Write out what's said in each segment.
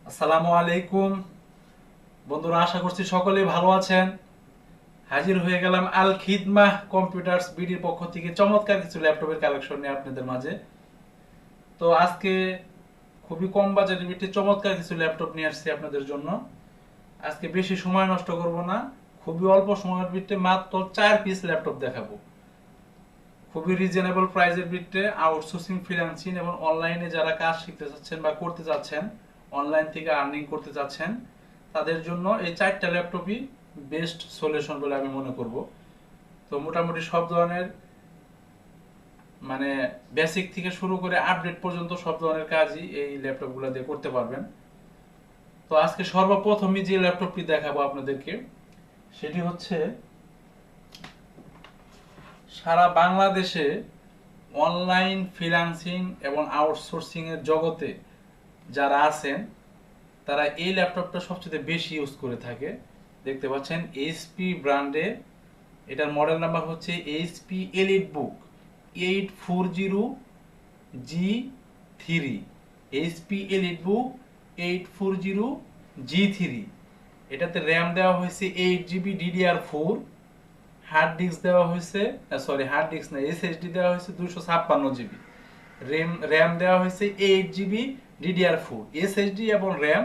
আসসালামু আলাইকুম বন্ধুরা, আশা করছি সকলেই ভালো আছেন। হাজির হয়ে গেলাম আল খিদমাহ কম্পিউটার্স বিডির পক্ষ থেকে চমৎকার কিছু ল্যাপটপের কালেকশন নিয়ে আপনাদের মাঝে। তো আজকে খুবই কম বাজেটের ভিত্তিতে চমৎকার কিছু ল্যাপটপ নিয়ে আসছি আপনাদের জন্য। আজকে বেশি সময় নষ্ট করব না, খুবই অল্প সময়ের ভিত্তিতে মাত্র 4 পিস ল্যাপটপ দেখাবো। খুবই রিজনেবল প্রাইসের ভিত্তিতে আউটসোর্সিং, ফ্রিল্যান্সিং এবং অনলাইনে যারা কাজ শিখতে চাচ্ছেন বা করতে চাচ্ছেন, অনলাইন থেকে আর্নিং করতে চাচ্ছেন, তাদের জন্য এই 4টা ল্যাপটপই বেস্ট সলিউশন বলে আমি মনে করব। তো মোটামুটি সব ধরনের মানে বেসিক থেকে শুরু করে আপডেট পর্যন্ত সব ধরনের কাজই এই ল্যাপটপগুলো দিয়ে করতে পারবেন। তো আজকে সর্বপ্রথমই যে ল্যাপটপটি দেখাবো আপনাদেরকে, সেটি হচ্ছে সারা বাংলাদেশে অনলাইন ফ্রিল্যান্সিং এবং আউটসোর্সিং এর জগতে যারা আছেন, তারা এই ল্যাপটপটা সবচেয়ে বেশি ইউজ করে থাকে। দেখতে পাচ্ছেন এইচপি ব্র্যান্ডের, এটার মডেল নাম্বার হচ্ছে এইচপি এলিট বুক 840G3। এইচপি এলিট বুক 840G3। এটাতে র্যাম দেওয়া হয়েছে 8GB DDR4, হার্ড ডিস্ক দেওয়া হয়েছে, সরি হার্ড ডিস্ক না, এসএসডি দেওয়া হয়েছে 256GB, র্যাম দেওয়া হয়েছে 8GB DDR4। এসএসডি এবং র্যাম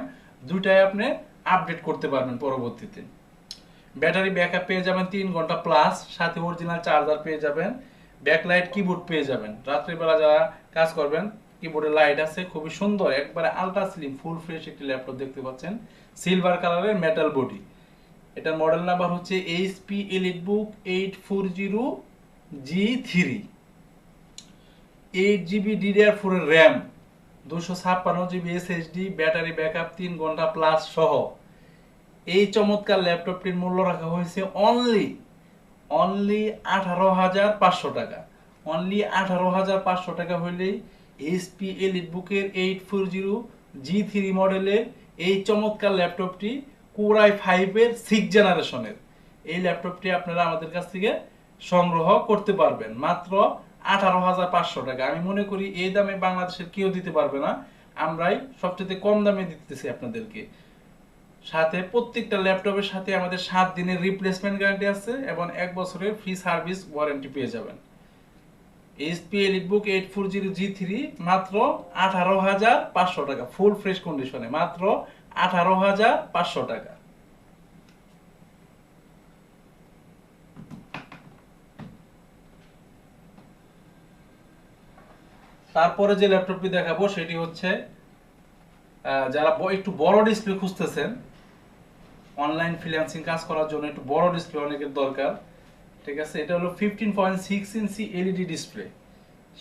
দুটাই আপনি আপডেট করতে পারবেন পরবর্তীতে। ব্যাটারি ব্যাকআপ পেয়ে যাবেন 3 ঘন্টা প্লাস, সাথে অরিজিনাল চার্জার পেয়ে যাবেন, ব্যাকলাইট কিবোর্ড পেয়ে যাবেন। রাত্রিবেলা যারা কাজ করবেন, কিবোর্ডে লাইট আছে, খুবই সুন্দর, একবারে আলট্রা স্লিম ফুল ফ্রেশ একটি ল্যাপটপ দেখতে পাচ্ছেন। সিলভার কালারের মেটাল বডি। এটার মডেল নাম্বার হচ্ছে এইচপি এলিট বুক 840G3। 8GB DDR4 এর RAM, 256GB SSD, battery backup 3 ঘন্টা প্লাস সহ এই চমৎকার ল্যাপটপটির মূল্য রাখা হয়েছে অনলি 18,500 টাকা। অনলি 18,500 টাকা হইলেই এইচপি এলিট বুকের 840G3 মডেলের এই চমৎকার ল্যাপটপটি কোর i5 এর 6th জেনারেশনের এই ল্যাপটপটি আপনারা আমাদের কাছ থেকে সংগ্রহ করতে পারবেন মাত্র 18,500 টাকা। আমি মনে করি এই দামে বাংলাদেশের কেউ দিতে পারবে না, আমরাই সবচেয়ে কম দামে দিতেছি আপনাদেরকে। সাথে প্রত্যেকটা ল্যাপটপের সাথে আমাদের 7 দিনের রিপ্লেসমেন্ট গ্যারান্টি আছে এবং 1 বছরের ফ্রি সার্ভিস ওয়ারেন্টি পেয়ে যাবেন। এইচপি এলিটবুক 840G3 মাত্র 18,500 টাকা, ফুল ফ্রেশ কন্ডিশনে মাত্র 18,500 টাকা। তারপরে যে ল্যাপটপটি দেখাবো সেটি হচ্ছে যারা একটু বড় ডিসপ্লে খুঁজতেছেন, অনলাইন ফ্রিল্যান্সিং কাজ করার জন্য একটু বড় ডিসপ্লে অনেকের দরকার। ঠিক আছে, এটা হলো 15.6 inch LED display,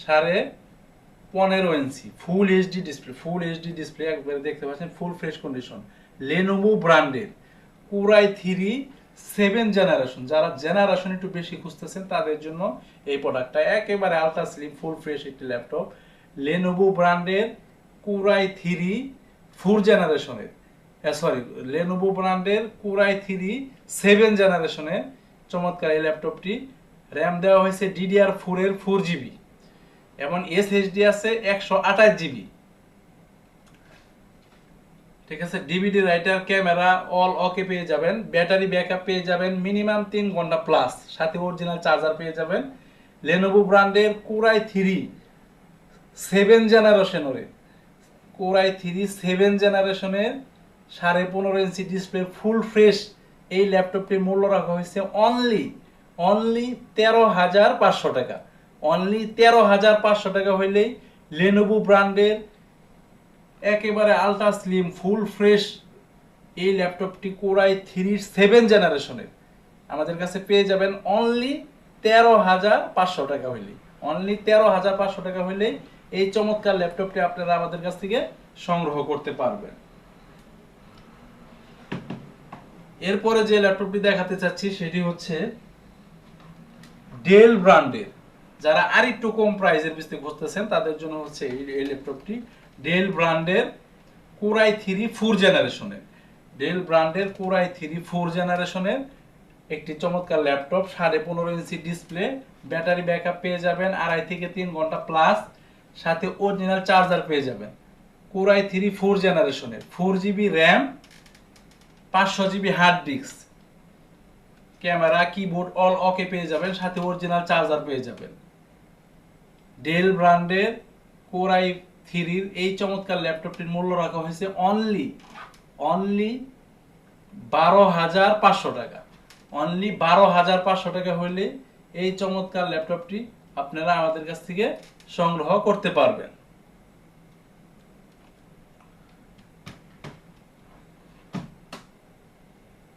15.5 inch full HD display. Full HD display একবারে দেখতে পাচ্ছেন, ফুল ফ্রেশ কন্ডিশন। লেনোভো ব্র্যান্ডের কোর i3 7th জেনারেশন, যারা জেনারেশন একটু বেশি খুঁজতেছেন তাদের জন্য এই প্রোডাক্টটা একেবারে আলট্রা স্লিম ফুল ফ্রেশ একটি ল্যাপটপ। লেনোভো ব্র্যান্ডের কোর i3 4th জেনারেশনের, সরি লেনোভো ব্র্যান্ডের কোর i3 7th জেনারেশনের চমৎকার এই ল্যাপটপটি। র্যাম দেওয়া হয়েছে DDR4 এর 4GB এবং এসএসডি আছে 128GB। ঠিক আছে, DVD writer, camera all okay পেয়ে যাবেন। ব্যাটারি ব্যাকআপ পেয়ে যাবেন মিনিমাম 3 ঘন্টা প্লাস, সাথে অরিজিনাল চার্জার পেয়ে যাবেন। লেনোভো ব্র্যান্ডের কোর i3 7th জেনারেশনের, কোর i3 7th জেনারেশনের 15.5 ইঞ্চি ডিসপ্লে ফুল ফ্রেশ এই ল্যাপটপটির মূল্য রাখা হয়েছে অনলি 13,500 টাকা। অনলি 13,500 টাকা হইলেই লেনোভো ব্র্যান্ডের একেবারে আলট্রা স্লিম ফুল ফ্রেশ এই ল্যাপটপটি কোর i3 7th জেনারেশনের আমাদের কাছে পেয়ে যাবেন অনলি 13,500 টাকা হইলেই। অনলি 13,500 টাকা হইলেই এই চমৎকার ল্যাপটপটি আপনারা আমাদের কাছ থেকে সংগ্রহ করতে পারবেন। এরপরে যে ল্যাপটপটি দেখাতে চাচ্ছি সেটি হচ্ছে ডেল ব্র্যান্ডের, যারা আর একটু কম প্রাইসের ভিতরে খুঁজতেছেন তাদের জন্য হচ্ছে এই ল্যাপটপটি। ডেল ব্র্যান্ডের কোর i3 4th জেনারেশনের, ডেল ব্র্যান্ডের কোর i3 4th জেনারেশনের একটি চমৎকার laptop. 15.5 inch display, battery backup পেয়ে যাবেন 2.5 থেকে 3 ঘন্টা প্লাস, সাথে অরিজিনাল চার্জার পেয়ে যাবেন। Core i3 4 জেনারেশনের 4GB RAM 500GB hard disk, camera keyboard all okay পেয়ে যাবেন, সাথে অরিজিনাল চার্জার পেয়ে যাবেন। ডেল ব্র্যান্ডের Core i3 এর এই চমৎকার ল্যাপটপটির মূল্য রাখা হয়েছে অনলি 12,500 টাকা। অনলি 12,500 টাকা হলে এই চমৎকার ল্যাপটপটি আপনারা আমাদের কাছ থেকে সংগ্রহ করতে পারবেন।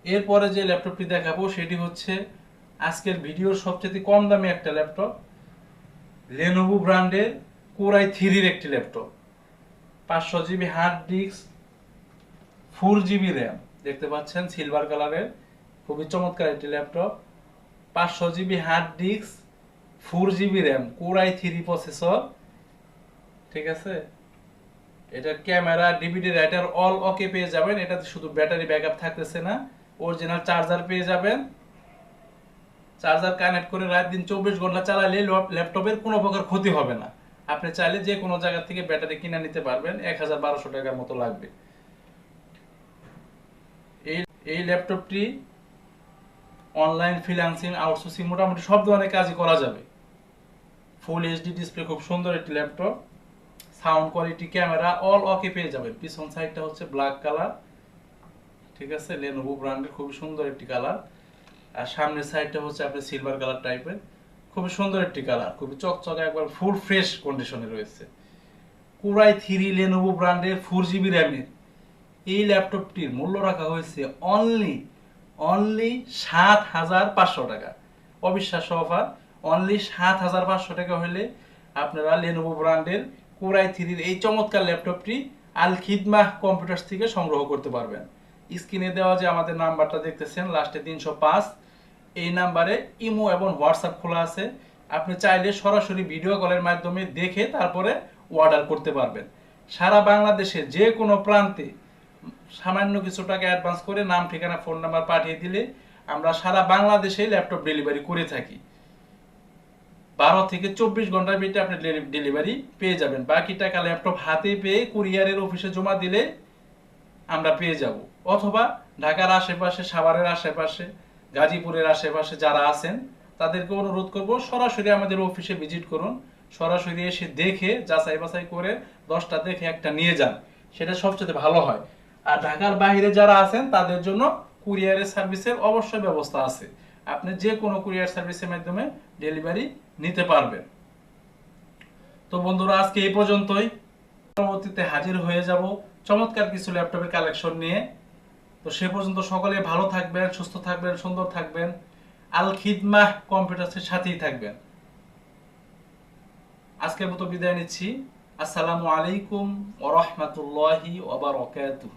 এরপরে যে ল্যাপটপটি দেখাবো সেটি হচ্ছে আজকের ভিডিওর সবচেয়ে কম দামি একটা ল্যাপটপ, Lenovo ব্র্যান্ডের Core i3 এর একটি laptop, 500GB hard disk, 4GB RAM. দেখতে পাচ্ছেন সিলভার কালারের খুবই চমৎকার একটি laptop, 500GB hard disk, 4GB RAM, Core i3 processor. ঠিক আছে, এটার camera DVD writer all okay পেয়ে যাবেন। এটাতে শুধু ব্যাটারি ব্যাকআপ থাকতেছে না, অরিজিনাল চার্জার পেয়ে যাবেন। চার্জার কানেক্ট করে রাত দিন 24 ঘন্টা চালালে ল্যাপটপের কোনো প্রকার ক্ষতি হবে না। আপনি চাইলে যে কোনো জায়গা থেকে ব্যাটারি কিনে নিতে পারবেন, 1,1200 টাকার মতো লাগবে। এই ল্যাপটপটি অনলাইন ফ্রিল্যান্সিং, আউটসোর্সিং মোটামুটি সব ধরনের কাজই করা যাবে। ফুল এইচডি ডিসপ্লে, খুব সুন্দর একটি laptop. Sound quality, camera all okay পেয়ে যাবেন। পিছন সাইডটা হচ্ছে ব্ল্যাক কালার, ঠিক আছে, Lenovo ব্র্যান্ডের খুবই সুন্দর একটি কালার। আর সামনের সাইডটা হচ্ছে আপনার সিলভার কালার টাইপের, খুবই সুন্দর একটি কালার, খুবই চকচকে, একবার ফুল ফ্রেশ কন্ডিশনে রয়েছে। Core i3 Lenovo ব্র্যান্ডের 4GB র্যামের এই ল্যাপটপটির মূল্য রাখা হয়েছে অনলি 7,500 টাকা। অবিশ্বাস্য অফার, অনলি 7,500 টাকা হলে আপনারা Lenovo ব্র্যান্ডের Core i3 এর এই চমৎকার ল্যাপটপটি আল খিদমাহ কম্পিউটার্স থেকে সংগ্রহ করতে পারবেন। স্ক্রিনে দেওয়া যে আমাদের নাম্বারটা দেখতেছেন লাস্টে 305, এই নাম্বারে ইমো এবং হোয়াটসঅ্যাপ খোলা আছে। আপনি চাইলে সরাসরি ভিডিও কলের মাধ্যমে দেখে তারপরে অর্ডার করতে পারবেন। সারা বাংলাদেশে যে কোনো প্রান্তে সামান্য কিছু টাকা অ্যাডভান্স করে নাম, ঠিকানা, ফোন নাম্বার পাঠিয়ে দিলে আমরা সারা বাংলাদেশে ল্যাপটপ ডেলিভারি করে থাকি। 12 থেকে 24 ঘন্টার ভিতরে আপনি ডেলিভারি পেয়ে যাবেন। বাকি টাকা ল্যাপটপ হাতে পেয়ে কুরিয়ারের অফিসে জমা দিলে আমরা পেয়ে যাব। অথবা ঢাকার আশেপাশে, সাভারের আশেপাশে, গাজীপুরের আশেপাশে যারা আছেন তাদেরকে অনুরোধ করব সরাসরি আমাদের অফিসে ভিজিট করুন। সরাসরি এসে দেখে যাচাই বাছাই করে 10টা দেখে একটা নিয়ে যান, সেটা সবচেয়ে ভালো হয়। আর ঢাকার বাইরে যারা আছেন তাদের জন্য কুরিয়ারের সার্ভিসের অবশ্যই ব্যবস্থা আছে। আপনি যে কোনো কুরিয়ার সার্ভিসের মাধ্যমে ডেলিভারি নিতে পারবেন। তো বন্ধুরা, আজকে এই পর্যন্তই। পরবর্তীতে হাজির হয়ে যাব চমৎকার কিছু ল্যাপটপের কালেকশন নিয়ে। তো সে পর্যন্ত সকলে ভালো থাকবেন, সুস্থ থাকবেন, সুন্দর থাকবেন। আল খিদমাহ কম্পিউটার্সের সাথেই থাকবেন। আজকের মতো বিদায় নিচ্ছি। আসসালামু আলাইকুম ওয়া রাহমাতুল্লাহি ওয়া বারাকাতুহু।